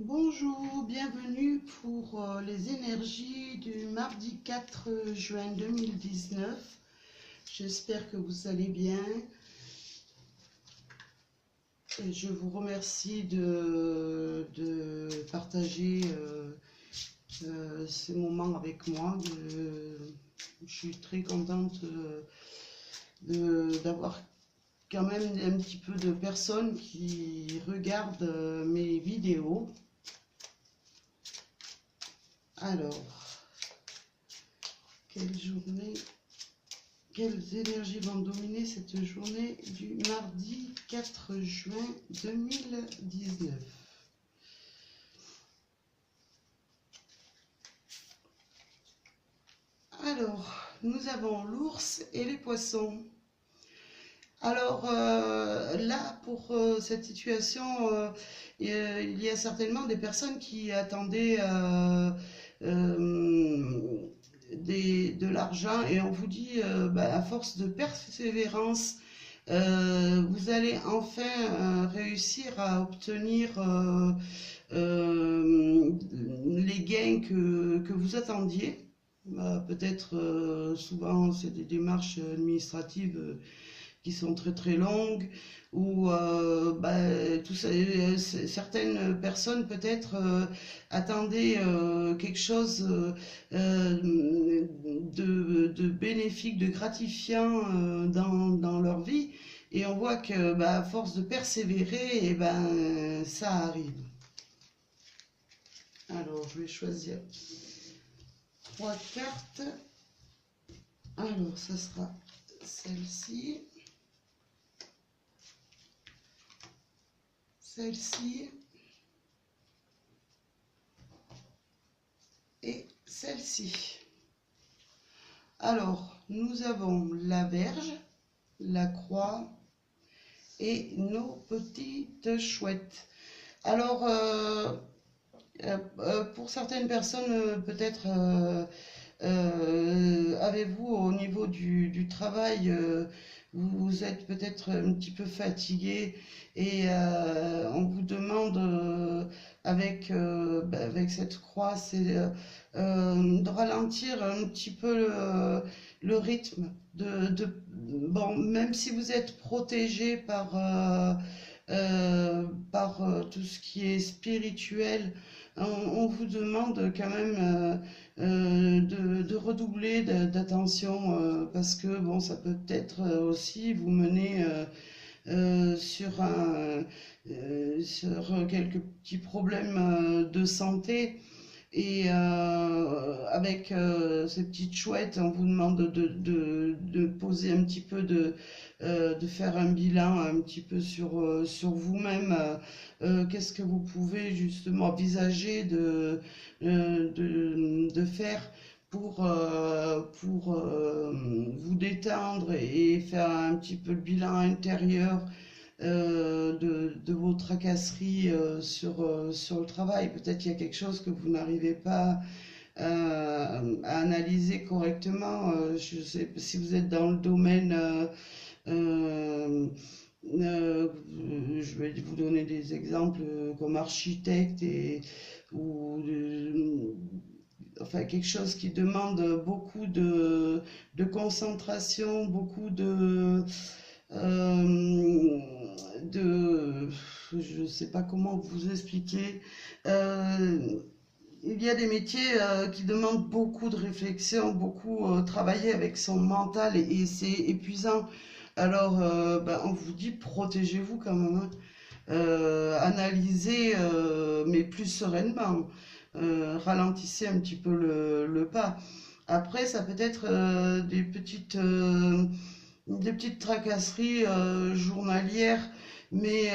Bonjour, bienvenue pour les énergies du mardi 4 juin 2019. J'espère que vous allez bien. Et je vous remercie de partager ces moments avec moi. Je suis très contente d'avoir quand même un petit peu de personnes qui regardent mes vidéos. Alors, quelles énergies vont dominer cette journée du mardi 4 juin 2019? Alors, nous avons l'ours et les poissons. Alors là, pour cette situation, il y a certainement des personnes qui attendaient de l'argent et on vous dit, à force de persévérance, vous allez enfin réussir à obtenir les gains que vous attendiez. Peut-être souvent c'est des démarches administratives qui sont très très longues, ou certaines personnes peut-être attendaient quelque chose de bénéfique, de gratifiant dans leur vie, et on voit que à force de persévérer, et ça arrive. Alors je vais choisir 3 cartes. Alors ça sera celle-ci, celle-ci et celle-ci. Alors, nous avons la Vierge, la Croix et nos petites chouettes. Alors, pour certaines personnes, peut-être avez-vous au niveau du travail, vous êtes peut-être un petit peu fatigué et on vous demande avec cette croix, c'est de ralentir un petit peu le rythme. Bon, même si vous êtes protégé par tout ce qui est spirituel, on vous demande quand même de redoubler d'attention parce que bon, ça peut être aussi vous mener sur quelques petits problèmes de santé. Et avec ces petites chouettes, on vous demande de poser un petit peu de faire un bilan un petit peu sur vous-même. Qu'est-ce que vous pouvez justement envisager de faire pour vous détendre et faire un petit peu le bilan intérieur de vos tracasseries sur le travail. Peut-être qu'il y a quelque chose que vous n'arrivez pas à analyser correctement. Je sais pas si vous êtes dans le domaine, euh, euh, je vais vous donner des exemples comme architecte enfin quelque chose qui demande beaucoup de concentration, beaucoup euh, je ne sais pas comment vous expliquer. Euh, il y a des métiers qui demandent beaucoup de réflexion, beaucoup travailler avec son mental et c'est épuisant. Alors, on vous dit protégez-vous quand même, hein. Analysez, mais plus sereinement. Ralentissez un petit peu le pas. Après, ça peut être des petites tracasseries journalières, mais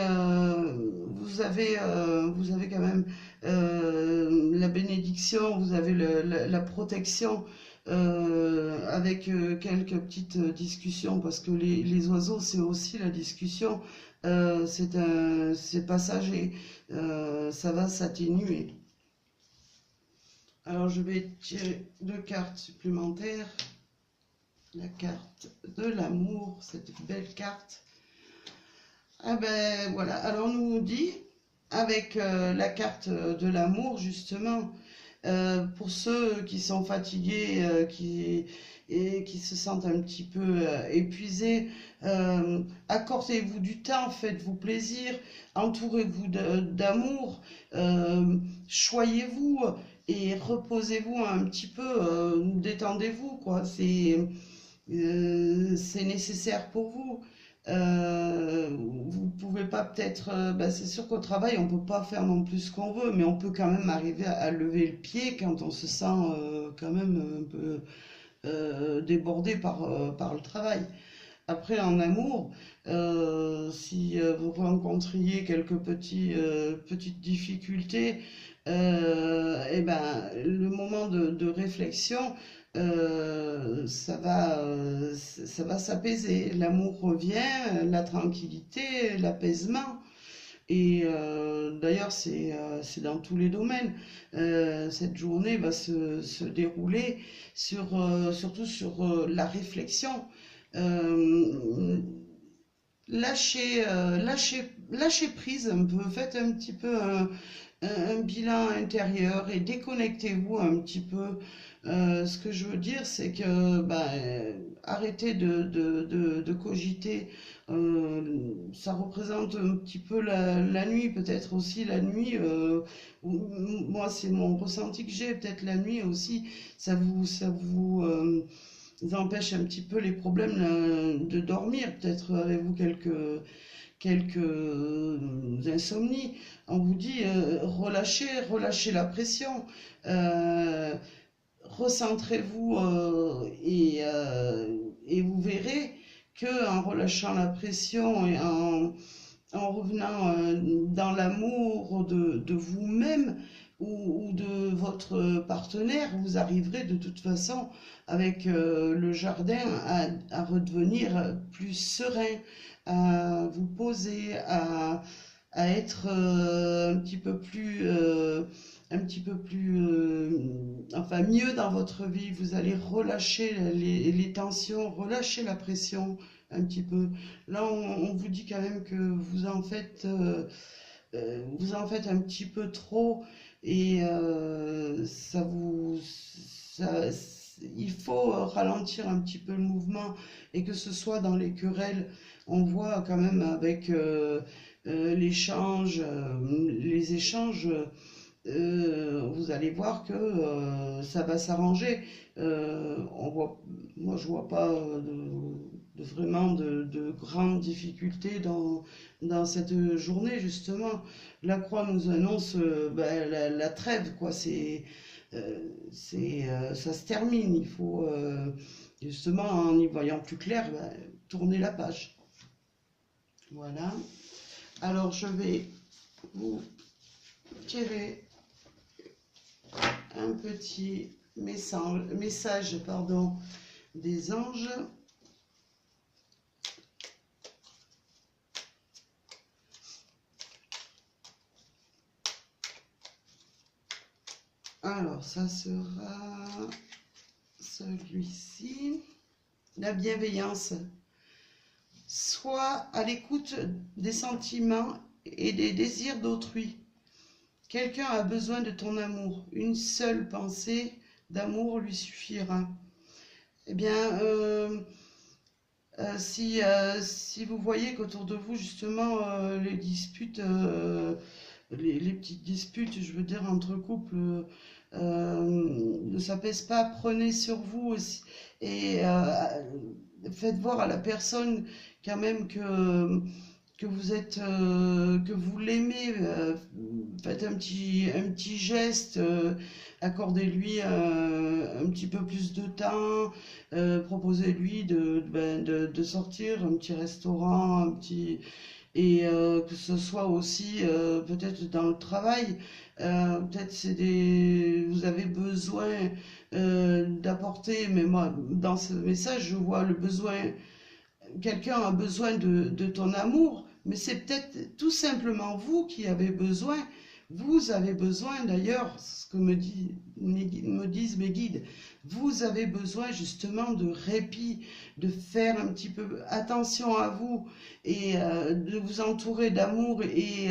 vous avez quand même la bénédiction, vous avez la protection avec quelques petites discussions, parce que les oiseaux, c'est aussi la discussion, c'est passager, ça va s'atténuer. Alors je vais tirer 2 cartes supplémentaires. La carte de l'amour, cette belle carte. Ah ben voilà, alors on nous dit avec la carte de l'amour, justement. Pour ceux qui sont fatigués, et qui se sentent un petit peu épuisés, accordez-vous du temps, faites-vous plaisir, entourez-vous d'amour, choyez-vous et reposez-vous un petit peu, détendez-vous, quoi. C'est nécessaire pour vous. Vous pouvez pas peut-être, bah, c'est sûr qu'au travail on peut pas faire non plus ce qu'on veut, mais on peut quand même arriver à lever le pied quand on se sent quand même un peu débordé par le travail. Après, en amour, si vous rencontriez quelques petites difficultés, eh ben, le moment de réflexion, ça va s'apaiser. L'amour revient, la tranquillité, l'apaisement. Et d'ailleurs, c'est dans tous les domaines. Cette journée va se dérouler surtout sur la réflexion. Euh, lâchez prise un peu, faites un petit peu un bilan intérieur et déconnectez-vous un petit peu. Ce que je veux dire, c'est que bah, arrêtez de cogiter. Ça représente un petit peu la nuit, peut-être aussi la nuit. Moi, c'est mon ressenti que j'ai. Peut-être la nuit aussi, ça vous empêche un petit peu les problèmes de dormir. Peut-être avez-vous quelques insomnies. On vous dit relâchez la pression. Euh, Recentrez-vous, et vous verrez que en relâchant la pression et en revenant dans l'amour de vous-même ou de votre partenaire, vous arriverez de toute façon avec le jardin à redevenir plus serein, à vous poser, à être un petit peu plus, enfin mieux dans votre vie. Vous allez relâcher les tensions, relâcher la pression un petit peu. Là, on vous dit quand même que vous en faites un petit peu trop et ça, il faut ralentir un petit peu le mouvement et que ce soit dans les querelles, on voit quand même avec les échanges, vous allez voir que ça va s'arranger. Moi, je vois pas vraiment de grandes difficultés dans cette journée, justement. La croix nous annonce ben, la trêve, quoi. Ça se termine. Il faut, justement, en y voyant plus clair, ben, tourner la page. Voilà. Alors, je vais vous tirer un petit message pardon, des anges. Alors, ça sera celui-ci. La bienveillance. Sois à l'écoute des sentiments et des désirs d'autrui. Quelqu'un a besoin de ton amour. Une seule pensée d'amour lui suffira. Eh bien, si vous voyez qu'autour de vous, justement, les disputes, les petites disputes, je veux dire, entre couples, ne s'apaisent pas, prenez sur vous aussi, et faites voir à la personne quand même que vous êtes, que vous l'aimez, faites un petit geste, accordez-lui un petit peu plus de temps, proposez-lui de sortir, un petit restaurant, et que ce soit aussi peut-être dans le travail, peut-être vous avez besoin d'apporter, mais moi dans ce message je vois le besoin, quelqu'un a besoin de ton amour, mais c'est peut-être tout simplement vous qui avez besoin Vous avez besoin, d'ailleurs, ce que me disent mes guides, vous avez besoin justement de répit, de faire un petit peu attention à vous et de vous entourer d'amour et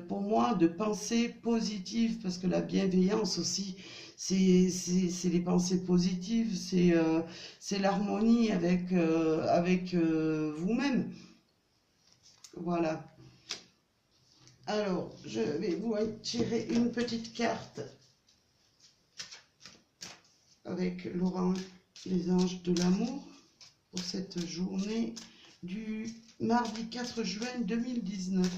pour moi de pensées positives, parce que la bienveillance aussi, c'est les pensées positives, c'est l'harmonie avec vous-même. Voilà. Alors, je vais vous tirer une petite carte avec l'orange, les anges de l'amour, pour cette journée du mardi 4 juin 2019.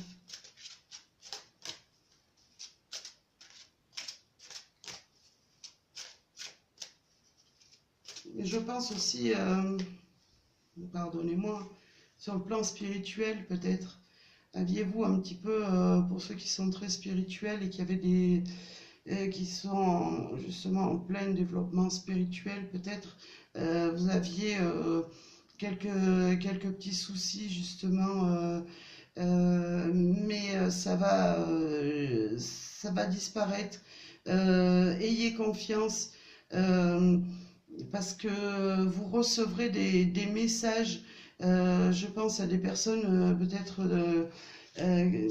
Et je pense aussi, pardonnez-moi, sur le plan spirituel peut-être. Aviez-vous un petit peu, pour ceux qui sont très spirituels et qui avaient qui sont justement en plein développement spirituel, peut-être, vous aviez quelques petits soucis justement, mais ça va disparaître. Ayez confiance. euh, Parce que vous recevrez des messages, je pense à des personnes peut-être euh,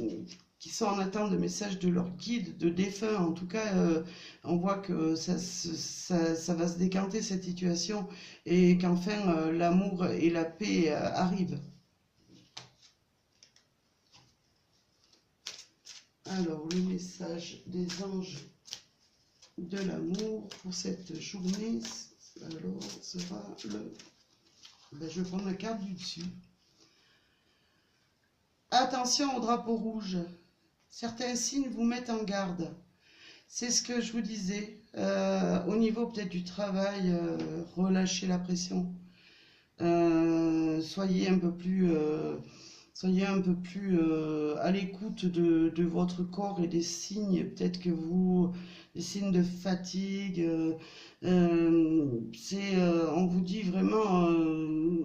qui sont en attente de messages de leur guide, de défunt. En tout cas, on voit que ça va se décanter cette situation et qu'enfin l'amour et la paix arrivent. Alors, le message des anges de l'amour pour cette journée, alors, sera le... Ben, je vais prendre la carte du dessus. Attention au drapeau rouge. Certains signes vous mettent en garde. C'est ce que je vous disais. Au niveau peut-être du travail, relâchez la pression. Soyez un peu plus, à l'écoute de votre corps et des signes, peut-être que vous, des signes de fatigue. On vous dit vraiment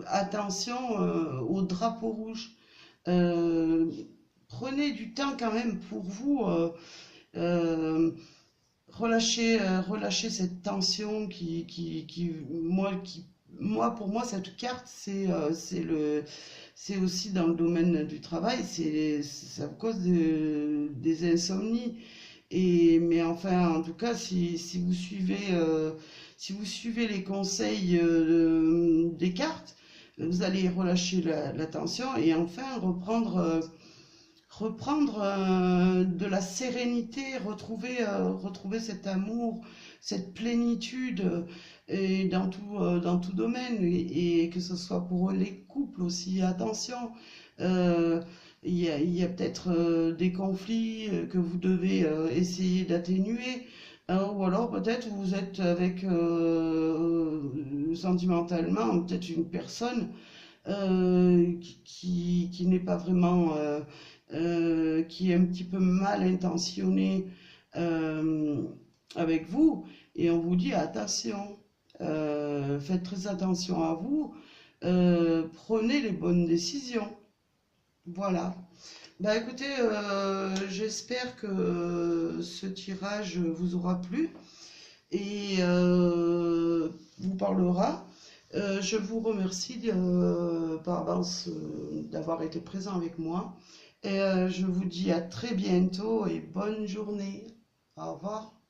attention au drapeau rouge. Euh, Prenez du temps quand même pour vous. Euh, relâcher cette tension moi, pour moi, cette carte, c'est aussi dans le domaine du travail, ça cause des insomnies. Mais enfin, en tout cas, si vous suivez les conseils des cartes, vous allez relâcher la tension et enfin reprendre de la sérénité, retrouver cet amour, cette plénitude et dans tout domaine, et que ce soit pour les couples aussi. Attention, euh, il y a peut-être des conflits que vous devez essayer d'atténuer. Ou alors peut-être vous êtes avec sentimentalement peut-être une personne qui n'est pas vraiment, qui est un petit peu mal intentionné euh, avec vous, et on vous dit attention, faites très attention à vous, prenez les bonnes décisions. Voilà. Bah écoutez, j'espère que ce tirage vous aura plu et vous parlera. Je vous remercie par avance d'avoir été présent avec moi. Et je vous dis à très bientôt et bonne journée. Au revoir.